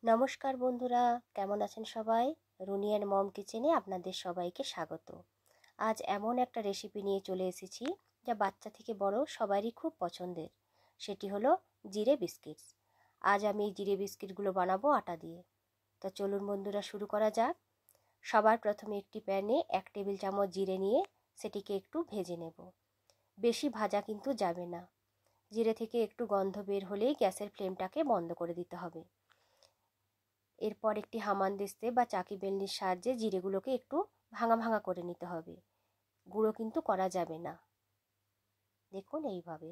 নমস্কার বন্ধুরা, কেমন আছেন সবাই? রুনি অ্যান্ড মম কিচেনে আপনাদের সবাইকে স্বাগত। আজ এমন একটা রেসিপি নিয়ে চলে এসেছি যা বাচ্চা থেকে বড় সবারই খুব পছন্দের। সেটি হলো জিরে বিস্কিটস। আজ আমি এই জিরে বিস্কিটগুলো বানাবো আটা দিয়ে। তো চলুন বন্ধুরা, শুরু করা যাক। সবার প্রথমে একটি প্যানে 1 টেবিল চামচ জিরে নিয়ে সেটিকে একটু ভেজে নেব। বেশি ভাজা কিন্তু যাবে না। জিরে থেকে একটু গন্ধ বের হলেই গ্যাসের ফ্লেমটাকে বন্ধ করে দিতে হবে। এরপর একটি হামানদিস্তে বা চাকি বেলনির সাহায্যে জিরেগুলোকে একটু ভাঙা ভাঙা করে নিতে হবে। গুঁড়ো কিন্তু করা যাবে না। দেখুন এইভাবে।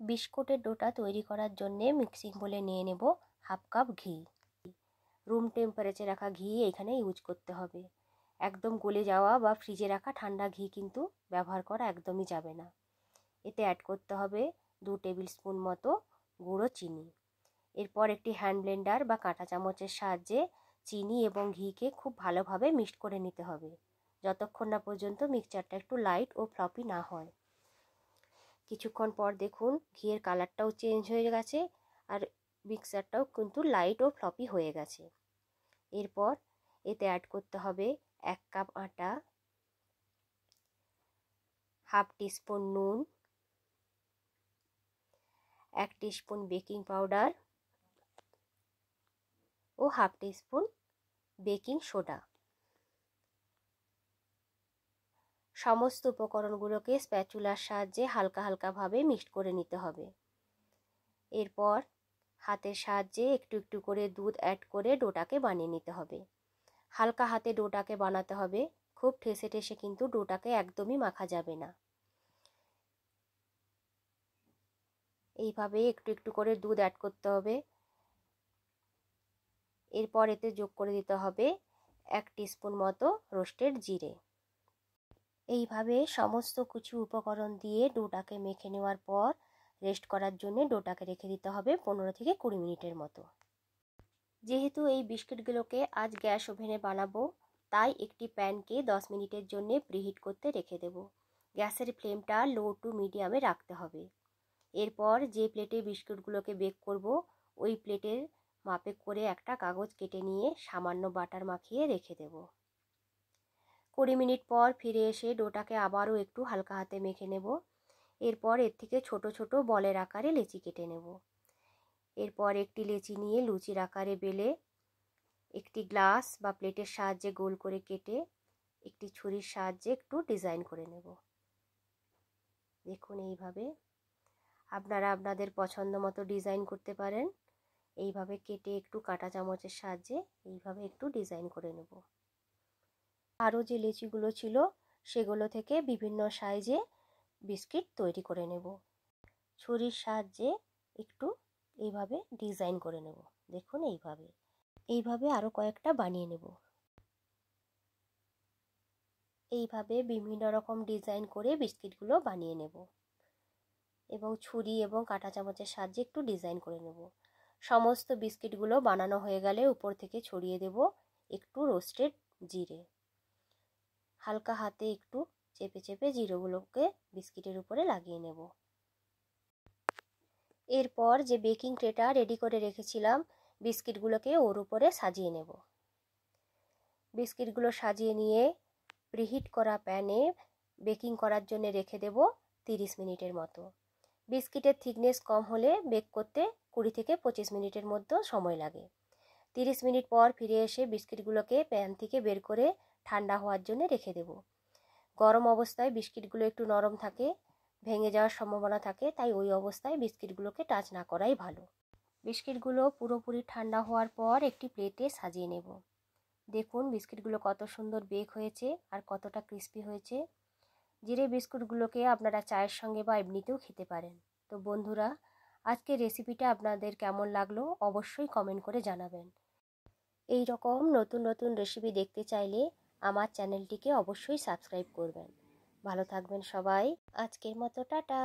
বিস্কুটের ডোটা তৈরি করার জন্যে মিক্সিং বোলে নিয়ে নেব 1/2 কাপ ঘি। রুম টেম্পারেচারে রাখা ঘি এখানে ইউজ করতে হবে। একদম গলে যাওয়া বা ফ্রিজে রাখা ঠান্ডা ঘি কিন্তু ব্যবহার করা একদমই যাবে না। এতে অ্যাড করতে হবে 2 টেবিল স্পুন মতো গুঁড়ো চিনি। এরপর একটি হ্যান্ড ব্লেন্ডার বা কাঁটা চামচের সাহায্যে চিনি এবং ঘিকে খুব ভালোভাবে মিক্সড করে নিতে হবে, যতক্ষণ না পর্যন্ত মিক্সচারটা একটু লাইট ও ফ্লপি না হয়। কিছুক্ষণ পর দেখুন ঘিয়ের কালারটাও চেঞ্জ হয়ে গেছে আর মিক্সচারটাও কিন্তু লাইট ও ফ্লপি হয়ে গেছে। এরপর এতে অ্যাড করতে হবে 1 কাপ আটা, 1/2 টিস্পুন নুন, 1 টিস্পুন বেকিং পাউডার ও 1/2 টিস্পুন বেকিং সোডা। সমস্ত উপকরণগুলোকে স্প্যাচুলার সাহায্যে হালকা হালকাভাবে মিক্সড করে নিতে হবে। এরপর হাতের সাহায্যে একটু একটু করে দুধ অ্যাড করে ডোটাকে বানিয়ে নিতে হবে। হালকা হাতে ডোটাকে বানাতে হবে, খুব ঠেসে ঠেসে কিন্তু ডোটাকে একদমই মাখা যাবে না। এইভাবে একটু একটু করে দুধ অ্যাড করতে হবে। এরপর এতে যোগ করে দিতে হবে 1 টিস্পুন মতো রোস্টেড জিরে। এইভাবে সমস্ত কিছু উপকরণ দিয়ে ডোটাকে মেখে নেওয়ার পর রেস্ট করার জন্য ডোটাকে রেখে দিতে হবে 15 থেকে 20 মিনিটের মতো। যেহেতু এই বিস্কিটগুলোকে আজ গ্যাস ওভেনে বানাবো, তাই একটি প্যানকে 10 মিনিটের জন্য প্রিহিট করতে রেখে দেব। গ্যাসের ফ্লেমটা লো টু মিডিয়ামে রাখতে হবে। এরপর যে প্লেটে বিস্কুটগুলোকে বেক করব, ওই প্লেটের মাপে করে একটা কাগজ কেটে নিয়ে সামান্য বাটার মাখিয়ে রেখে দেব। 20 মিনিট পর ফিরে এসে ডোটাকে আবারও একটু হালকা হাতে মেখে নেব। এরপর এর থেকে ছোট ছোট বলের আকারে লেচি কেটে নেব। এরপর একটি লেচি নিয়ে লুচির আকারে বেলে একটি গ্লাস বা প্লেটের সাহায্যে গোল করে কেটে একটি ছুরির সাহায্যে একটু ডিজাইন করে নেব। দেখুন এইভাবে আপনারা আপনাদের পছন্দ মতো ডিজাইন করতে পারেন। এইভাবে কেটে একটু কাঁটা চামচের সাহায্যে এইভাবে একটু ডিজাইন করে নেব। আরও যে লেচিগুলো ছিল সেগুলো থেকে বিভিন্ন সাইজে বিস্কিট তৈরি করে নেব। ছুরির সাহায্যে একটু এইভাবে ডিজাইন করে নেব। দেখুন এইভাবে আরও কয়েকটা বানিয়ে নেব। এইভাবে বিভিন্ন রকম ডিজাইন করে বিস্কিটগুলো বানিয়ে নেব এবং ছুরি এবং কাঁটা চামচের সাহায্যে একটু ডিজাইন করে নেব। সমস্ত বিস্কিটগুলো বানানো হয়ে গেলে উপর থেকে ছড়িয়ে দেব একটু রোস্টেড জিরে। হালকা হাতে একটু চেপে চেপে জিরেগুলোকে বিস্কিটের উপরে লাগিয়ে নেব। এরপর যে বেকিং ট্রেটা রেডি করে রেখেছিলাম, বিস্কিটগুলোকে ওর উপরে সাজিয়ে নেব। বিস্কিটগুলো সাজিয়ে নিয়ে প্রিহিট করা প্যানে বেকিং করার জন্য রেখে দেব 30 মিনিটের মতো। বিস্কিটের থিকনেস কম হলে বেক করতে 20 থেকে 25 মিনিটের মধ্যে সময় লাগে। 30 মিনিট পর ফিরে এসে বিস্কিটগুলোকে প্যান থেকে বের করে ঠান্ডা হওয়ার জন্য রেখে দেব। গরম অবস্থায় বিস্কিটগুলো একটু নরম থাকে, ভেঙে যাওয়ার সম্ভাবনা থাকে, তাই ওই অবস্থায় বিস্কিটগুলোকে টাচ না করাই ভালো। বিস্কিটগুলো পুরোপুরি ঠান্ডা হওয়ার পর একটি প্লেটে সাজিয়ে নেব। দেখুন বিস্কিটগুলো কত সুন্দর বেক হয়েছে আর কতটা ক্রিস্পি হয়েছে। জিরে বিস্কুটগুলোকে আপনারা চায়ের সঙ্গে বা এমনিতেও খেতে পারেন। তো বন্ধুরা, আজকের রেসিপিটা আপনাদের কেমন লাগলো অবশ্যই কমেন্ট করে জানাবেন। এই রকম নতুন নতুন রেসিপি দেখতে চাইলে আমার চ্যানেলটিকে অবশ্যই সাবস্ক্রাইব করবেন। ভালো থাকবেন সবাই। আজকের মতো টাটা।